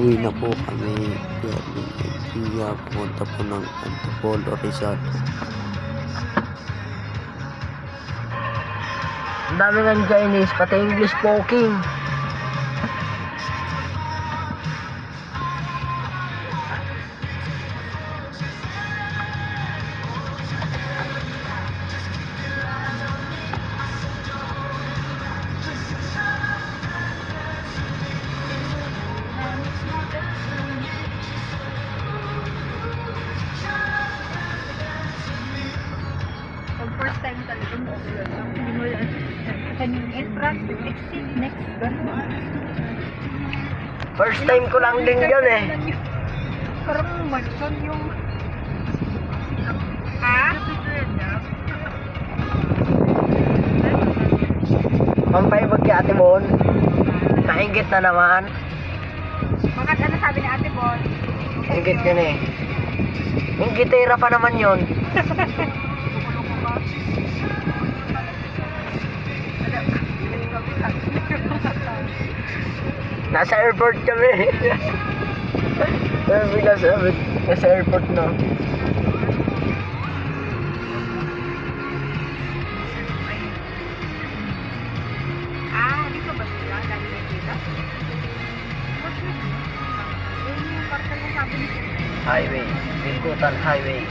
Pauwi na po kami galing India, pumunta po ng Antipolo, Rizal. Ang dami nga ng Chinese, pati English speaking. First time talaga mo hindi mo kaning entrance exit next gano'n. First time ko lang din yun eh. Parang mansion yung ha? Pampayabag kay Ate Bon. Nainggit na naman. Bakit ano sabi ni Ate Bon? Inggit yun eh. Inggitera pa naman yun. Nasa airport kami. Nasa airport no. Dito ba sila? Dali na dito? Yung parang sabi ni Highway. Bigutan Highway.